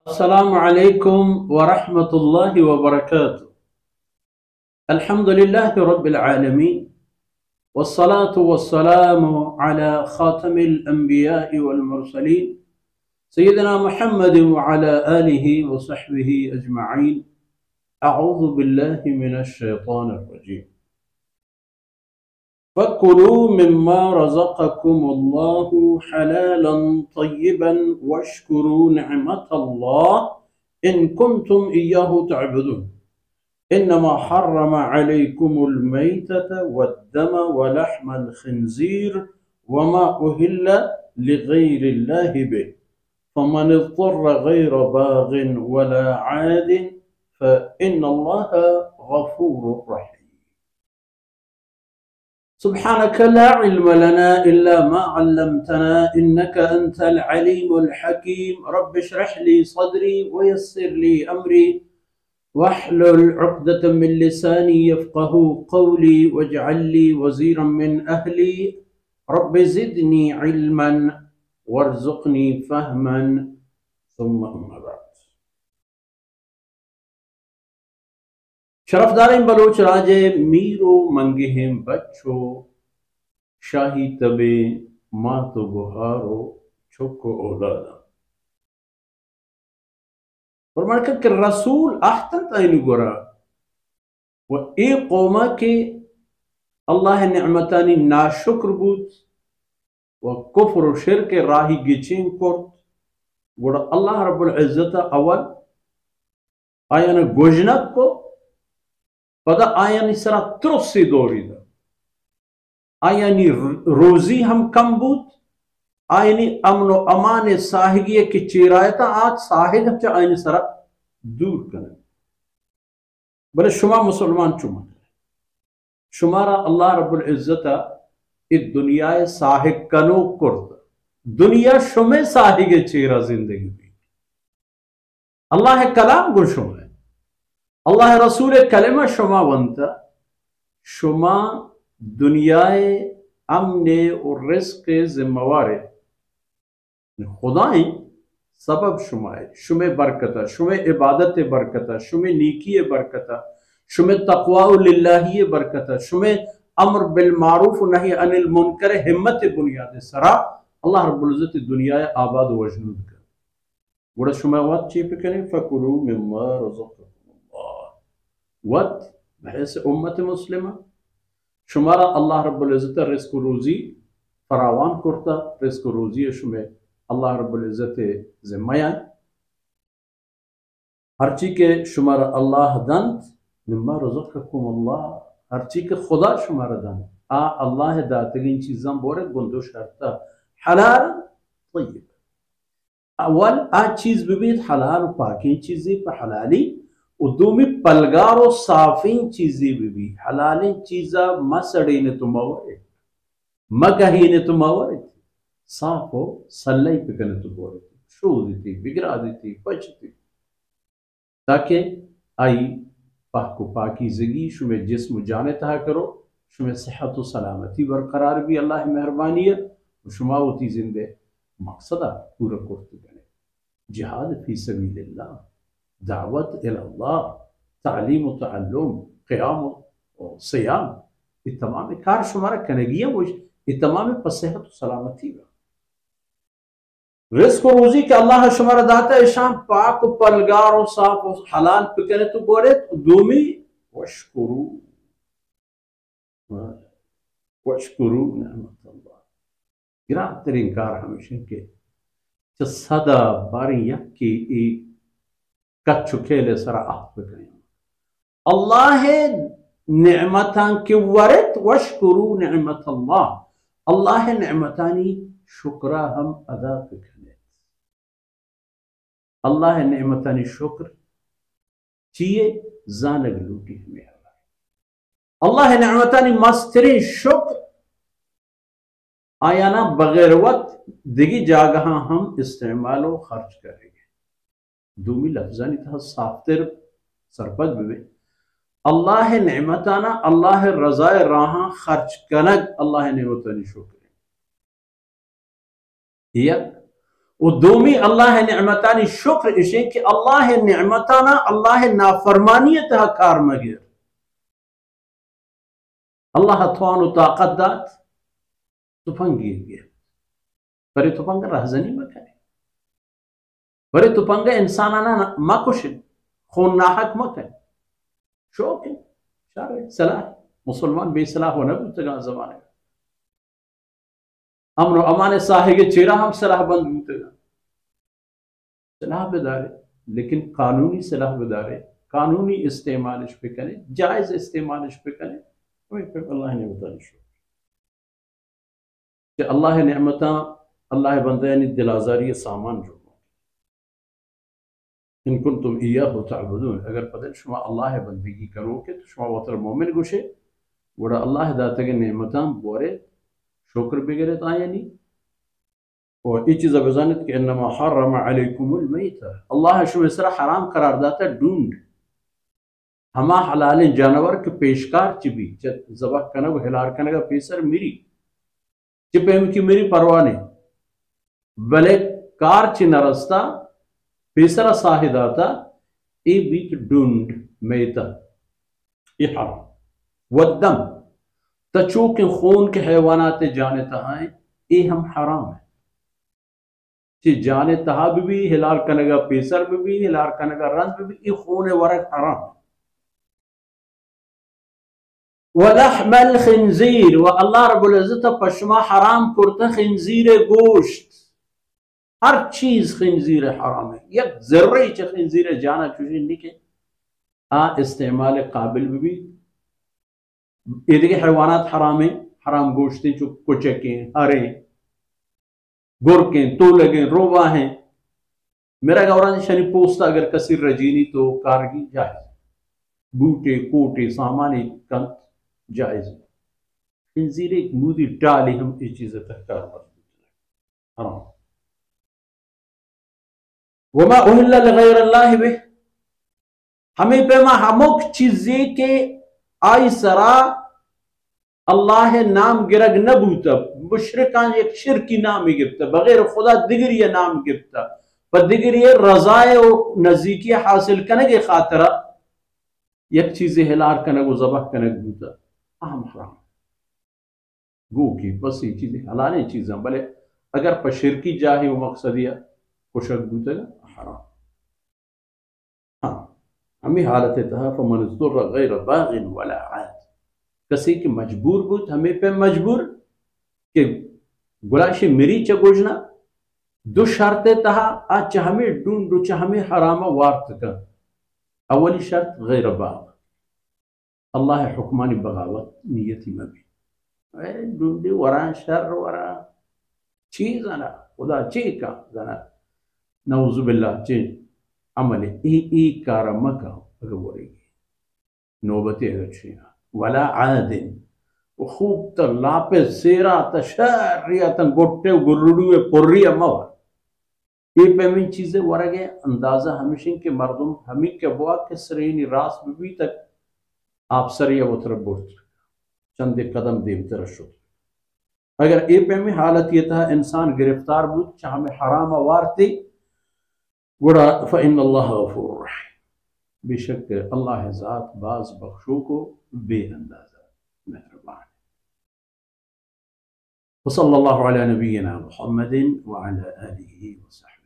السلام عليكم ورحمة الله وبركاته. الحمد لله رب العالمين، والصلاة والسلام على خاتم الأنبياء والمرسلين سيدنا محمد وعلى آله وصحبه أجمعين. أعوذ بالله من الشيطان الرجيم. فكلوا مما رزقكم الله حلالا طيبا واشكروا نعمة الله إن كنتم إياه تعبدون. إنما حرم عليكم الميتة والدم ولحم الخنزير وما أهل لغير الله به، فمن اضطر غير باغ ولا عاد فإن الله غفور رحيم. سبحانك لا علم لنا إلا ما علمتنا إنك أنت العليم الحكيم. رب اشرح لي صدري ويسر لي أمري واحلل عقدة من لساني يفقه قولي واجعل لي وزيرا من أهلي رب زدني علما وارزقني فهما ثم أما بعد. شرف دارین بلوچ راجے میرو منگہم بچو شاہی تبے ماتو بہارو چھوکو اولادا. فرمایا کہ رسول احتن تائنو گورا و ای قوما کے اللہ نعمتانی ناشکر بود و کفر و شرک راہی گچین کرت گوڑا اللہ رب العزت اول آیانا گوجنک کو پدا آیانی سرا ترسی دوری دا آیانی روزی ہم کم بود آئینی امن و امان ساہگی کی چیرایتا آج ساہد ہم چا آئینی سرا دور کرنے. بلے شما مسلمان چما شمارا اللہ رب العزت اس دنیا ساہگ کنو کرد دنیا شما ساہگ چیرہ زندگی بھی اللہ کلام گو شما اللہ رسول کلمہ شما ونتا شما دنیا امن اور رزق ذمہ خدائیں سبب شمائے شمع برکتا شمع عبادت برکتا شمع نیکی برکتا شمع تقوی للہی برکتا شمع امر بالمعروف نہی عن المنکر ہمت بنیاد سرا اللہ رب العزت دنیا آباد و وجنود کا بڑا شمع وقت چیپ کریں فکلوا مما رزقکم اللہ وقت بحیث امت مسلمہ شمارا اللہ رب العزت رزق و روزی فراوان کرتا رزق و روزی شمع اللہ رب العزت ذمہ ہر چی کے شمار اللہ دنت مما رزقکم اللہ ہر چی کے خدا شمار دنت اللہ داتگین چیزاں بورے گندو شرطا حلال طیب اول چیز ببید حلال و پاکین چیزی پا حلالی و دومی پلگار و صافین چیزی ببید حلالین چیزا مسڑین تو مورے مگہین تو مورے صاف ہو سلائی پکنے تو بورے شو دیتی بگرا دیتی پچتی تاکہ آئی پاک و پاکی زگی شمیں جسم و جانے تہا کرو شمیں صحت و سلامتی برقرار بھی اللہ مہربانی ہے شما ہوتی زندے مقصدہ پورا کرتے گنے جہاد فی سبیل اللہ دعوت اللہ تعلیم و تعلم قیام و سیام یہ تمام کار شمارا کنگیاں یہ تمام صحت و سلامتی ہے رزق و روزی کہ اللہ شمار داتا ہے شام پاک و پلگار و صاف و حلال پکنے تو بورے دومی وشکرو نعمت اللہ گرام ترین کار ہمیشہ کے صدا باری یکی کچھو کھیلے سرا آت پکنے اللہ نعمتان کی ورد وشکرو نعمت اللہ نعمتانی شکرہ ہم ادا پکنے اللہ نعمتانی شکر چیئے زانگ لوٹی ہمیں اللہ نعمتانی مستری شکر آیانا بغیر وقت دیگی جاگہاں ہم استعمال و خرچ کریں گے دومی لفظانی تھا صافتر سرپد بھی اللہ نعمتانا اللہ رضا راہاں خرچ کنگ اللہ نعمتانی شکر یک ودومي الله نعمتاني شكر إشي كي الله نعمتانا الله نافرمانيتها كار مغير الله توانو طاقت دات تفنگي گير بري تفنگ رهزني مكاني بري تفنگ إنسانانا ما كشن خون ناحق مكان شوكن شارع سلاح مسلمان بے سلاح ہونا بودتا زمانے امن و امان صاحب کے چہرہ ہم سلاح بند ہوتے گا سلاح بدارے لیکن قانونی سلاح بدارے قانونی استعمال اس پہ کریں جائز استعمال اس پہ کریں اللہ نے بتا شو کہ اللہ نعمتاں اللہ بندیانی دل آزاری سامان جو ان کنتم ایاہ تعبدون اگر پتہ شما اللہ بندگی کرو کہ تو شما وطر مومن گوشے وڑا اللہ داتا کے نعمتاں بورے شکر بگرت آیانی اور یہ چیزا بزانت کہ انما حرم علیکم المیتہ اللہ شما اس طرح حرام قرار داتا ڈونڈ ہما حلال جانور کے پیشکار چی بھی زبا کنگ حلال کنگا پیسر میری چی پہم کی میری پروانے بلے کار چی نرستا پیسر ساہی داتا ای بیت ڈونڈ میتہ یہ حرام والدم تچوک خون کے حیوانات جانے تہائیں یہ ہم حرام ہے چی جانے تہا بھی حلال کنگا پیسر بھی حلال کنگا رنز بھی یہ خون ورق حرام ہے ولحم الخنزیر و اللہ رب العزت پشما حرام کرتا خنزیر گوشت ہر چیز خنزیر حرام ہے یک ذرہ چی خنزیر جانا چوشی نکے استعمال قابل بھی یہ دیکھیں حیوانات حرام ہیں حرام گوشتیں جو کچکیں ہریں گرکیں تو لگیں روبا ہیں میرا گوران شنی پوستا اگر کسی رجینی تو کارگی جائز بوٹے کوٹے سامانے کنت جائز خنزیر ایک مودی ڈالی ہم اس چیز تحکار حرام وما اہل لغیر اللہ بے ہمیں پیما ہمک چیزیں کے آئی سرا اللہ نام گرگ نبوتا مشرکان ایک شرکی نامی گرتا بغیر خدا دیگر یہ نام گرتا پر دیگر یہ رضائے و نزدیکی حاصل کنگے خاطرہ یک چیزیں حلال کنگ و ذبح کنگ بوتا اہم حرام گو کی بس یہ چیزیں حلالیں چیزیں بلے اگر پر شرکی جاہی و مقصدیہ کشک بوتا گا حرام ہاں ہمیں حالت تہا فمن اضطر غیر باغ ولا عاد کسی کی مجبور بود ہمیں پہ مجبور کہ گلاشی میری چگوجنا دو شرط تہا آج ہمیں ڈونڈو چاہ ہمیں حرام وارت کا اولی شرط غیر باغ اللہ حکمانی بغاوت نیتی مبی ڈونڈی ورا شر ورا چیز انا خدا چی کا زنا نعوذ باللہ چی عمل ای کارا مکہ اگر بورے گی نوبتی اگر چھینا ولا عاد خوب تا لاپے زیرا تا شریعا تا گھٹے گرڑوے پریا موا یہ پیمین چیزیں ورگے اندازہ ہمیشن کے مردم ہمیں کے بوا کے سرینی راس بھی تک آپ سریع و طرف بورت چند قدم دیم طرف شد اگر یہ پیمین حالت یہ تھا انسان گرفتار بود چاہ ہمیں حرام وارتی گوڑا فَإِنَّ اللَّهَ غَفُورٌ رَحِيمٌ بے شک اللہ ذات باز بخشو کو بے اندازہ مہربان وصلی اللہ علی نبینا محمد وعلی آلہ وصحبہ